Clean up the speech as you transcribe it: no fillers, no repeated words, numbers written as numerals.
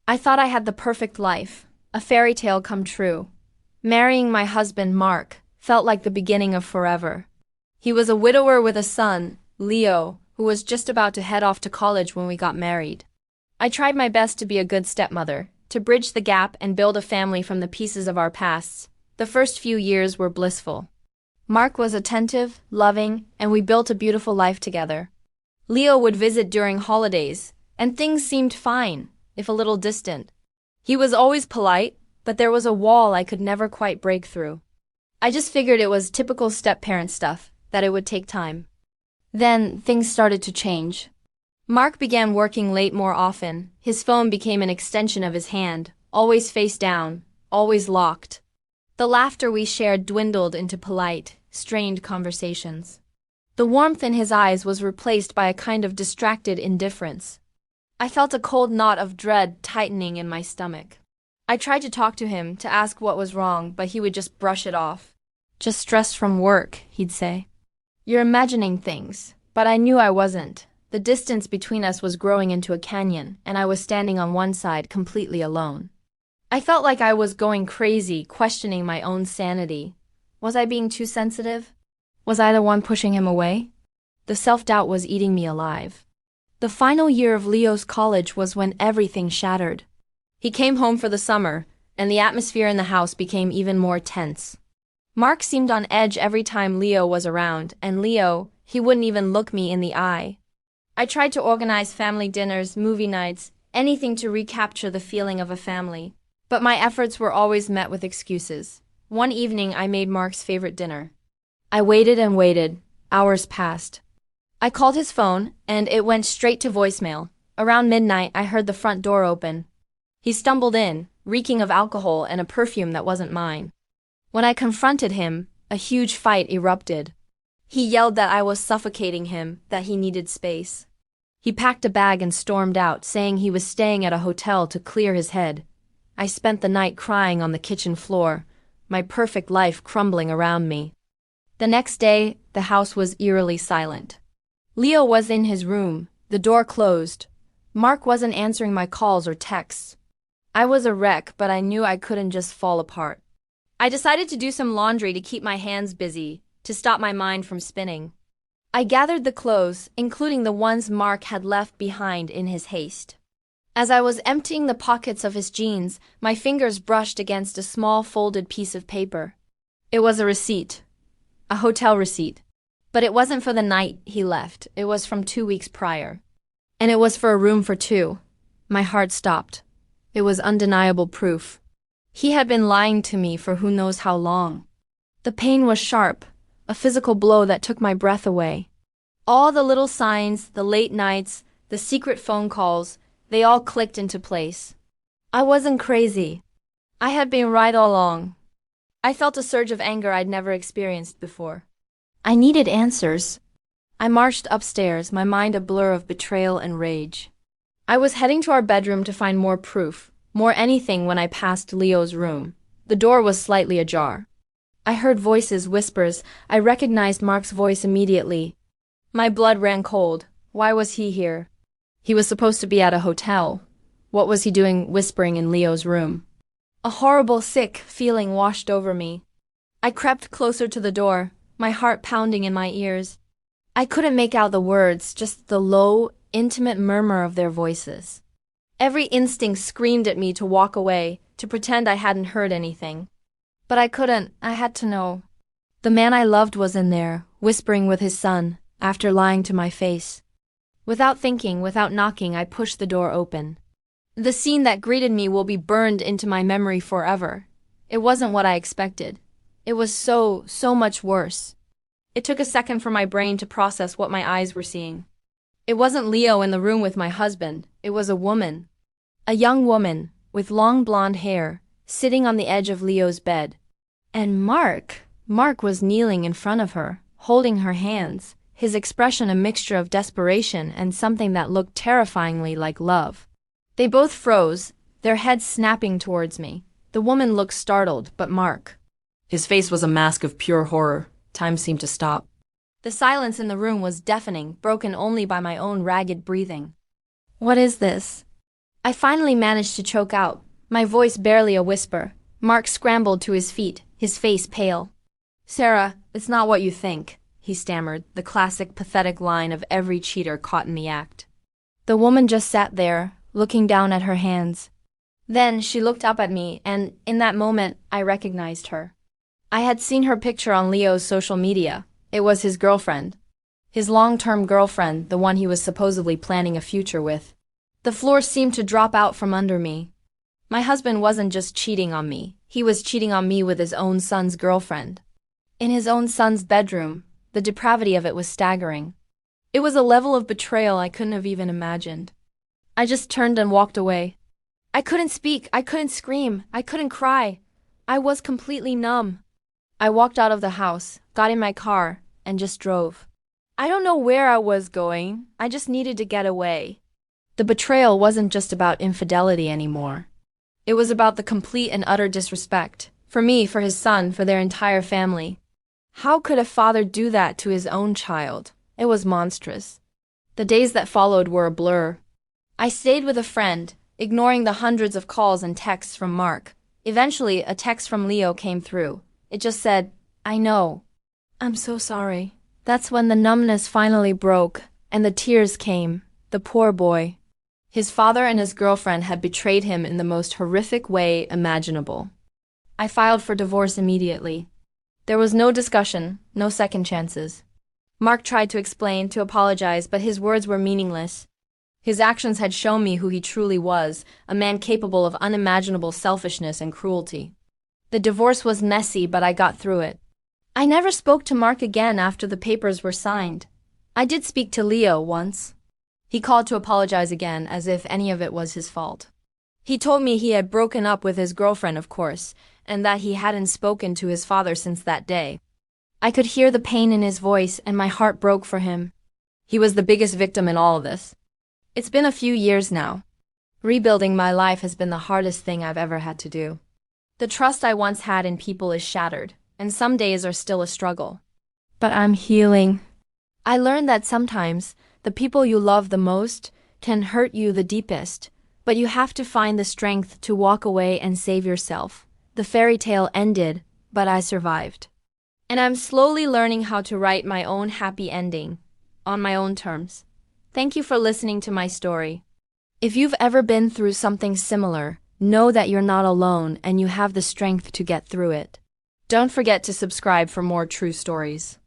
I thought I had the perfect life, a fairy tale come true. Marrying my husband, Mark, felt like the beginning of forever. He was a widower with a son, Leo, who was just about to head off to college when we got married. I tried my best to be a good stepmother, to bridge the gap and build a family from the pieces of our pasts. The first few years were blissful. Mark was attentive, loving, and we built a beautiful life together. Leo would visit during holidays, and things seemed fine, if a little distant. He was always polite, but there was a wall I could never quite break through. I just figured it was typical step-parent stuff, that it would take time. Then, things started to change. Mark began working late more often. His phone became an extension of his hand, always face down, always locked. The laughter we shared dwindled into polite, strained conversations. The warmth in his eyes was replaced by a kind of distracted indifference. I felt a cold knot of dread tightening in my stomach. I tried to talk to him, to ask what was wrong, but he would just brush it off. "Just stress from work," he'd say. "You're imagining things." But I knew I wasn't. The distance between us was growing into a canyon, and I was standing on one side completely alone. I felt like I was going crazy, questioning my own sanity. Was I being too sensitive? Was I the one pushing him away? The self-doubt was eating me alive. The final year of Leo's college was when everything shattered. He came home for the summer, and the atmosphere in the house became even more tense. Mark seemed on edge every time Leo was around, and Leo, he wouldn't even look me in the eye. I tried to organize family dinners, movie nights, anything to recapture the feeling of a family. But my efforts were always met with excuses. One evening I made Mark's favorite dinner. I waited and waited. Hours passed. I called his phone, and it went straight to voicemail. Around midnight I heard the front door open. He stumbled in, reeking of alcohol and a perfume that wasn't mine. When I confronted him, a huge fight erupted. He yelled that I was suffocating him, that he needed space. He packed a bag and stormed out, saying he was staying at a hotel to clear his head. I spent the night crying on the kitchen floor, my perfect life crumbling around me. The next day, the house was eerily silent. Leo was in his room, the door closed. Mark wasn't answering my calls or texts. I was a wreck, but I knew I couldn't just fall apart. I decided to do some laundry to keep my hands busy, to stop my mind from spinning. I gathered the clothes, including the ones Mark had left behind in his haste. As I was emptying the pockets of his jeans, my fingers brushed against a small folded piece of paper. It was a receipt. A hotel receipt. But it wasn't for the night he left. It was from 2 weeks prior. And it was for a room for two. My heart stopped. It was undeniable proof. He had been lying to me for who knows how long. The pain was sharp, a physical blow that took my breath away. All the little signs, the late nights, the secret phone calls, they all clicked into place. I wasn't crazy. I had been right all along. I felt a surge of anger I'd never experienced before. I needed answers. I marched upstairs, my mind a blur of betrayal and rage. I was heading to our bedroom to find more proof, more anything when I passed Leo's room. The door was slightly ajar. I heard voices, whispers. I recognized Mark's voice immediately. My blood ran cold. Why was he here? He was supposed to be at a hotel. What was he doing whispering in Leo's room? A horrible, sick feeling washed over me. I crept closer to the door, my heart pounding in my ears. I couldn't make out the words, just the low, intimate murmur of their voices. Every instinct screamed at me to walk away, to pretend I hadn't heard anything. But I couldn't. I had to know. The man I loved was in there, whispering with his son, after lying to my face. Without thinking, without knocking, I pushed the door open. The scene that greeted me will be burned into my memory forever. It wasn't what I expected. It was so much worse. It took a second for my brain to process what my eyes were seeing. It wasn't Leo in the room with my husband. It was a woman. A young woman, with long blonde hair, sitting on the edge of Leo's bed. And Mark was kneeling in front of her, holding her hands, his expression a mixture of desperation and something that looked terrifyingly like love. They both froze, their heads snapping towards me. The woman looked startled, but Mark. His face was a mask of pure horror. Time seemed to stop. The silence in the room was deafening, broken only by my own ragged breathing. "What is this?" I finally managed to choke out, my voice barely a whisper. Mark scrambled to his feet, his face pale. Sarah, it's not what you think, he stammered, the classic pathetic line of every cheater caught in the act. The woman just sat there, looking down at her hands. Then she looked up at me, and in that moment, I recognized her. I had seen her picture on Leo's social media. It was his girlfriend. His long-term girlfriend, the one he was supposedly planning a future with. The floor seemed to drop out from under me. My husband wasn't just cheating on me, he was cheating on me with his own son's girlfriend. In his own son's bedroom, the depravity of it was staggering. It was a level of betrayal I couldn't have even imagined. I just turned and walked away. I couldn't speak, I couldn't scream, I couldn't cry. I was completely numb. I walked out of the house, got in my car, and just drove. I don't know where I was going, I just needed to get away. The betrayal wasn't just about infidelity anymore. It was about the complete and utter disrespect. For me, for his son, for their entire family. How could a father do that to his own child? It was monstrous. The days that followed were a blur. I stayed with a friend, ignoring the hundreds of calls and texts from Mark. Eventually, a text from Leo came through. It just said, "I know. I'm so sorry." That's when the numbness finally broke, and the tears came. The poor boy. His father and his girlfriend had betrayed him in the most horrific way imaginable. I filed for divorce immediately. There was no discussion, no second chances. Mark tried to explain, to apologize, but his words were meaningless. His actions had shown me who he truly was, a man capable of unimaginable selfishness and cruelty. The divorce was messy, but I got through it. I never spoke to Mark again after the papers were signed. I did speak to Leo once. He called to apologize again, as if any of it was his fault. He told me he had broken up with his girlfriend, of course, and that he hadn't spoken to his father since that day. I could hear the pain in his voice, and my heart broke for him. He was the biggest victim in all of this. It's been a few years now. Rebuilding my life has been the hardest thing I've ever had to do. The trust I once had in people is shattered, and some days are still a struggle. But I'm healing. I learned that sometimes the people you love the most can hurt you the deepest, but you have to find the strength to walk away and save yourself. The fairy tale ended, but I survived. And I'm slowly learning how to write my own happy ending, on my own terms. Thank you for listening to my story. If you've ever been through something similar, know that you're not alone and you have the strength to get through it. Don't forget to subscribe for more true stories.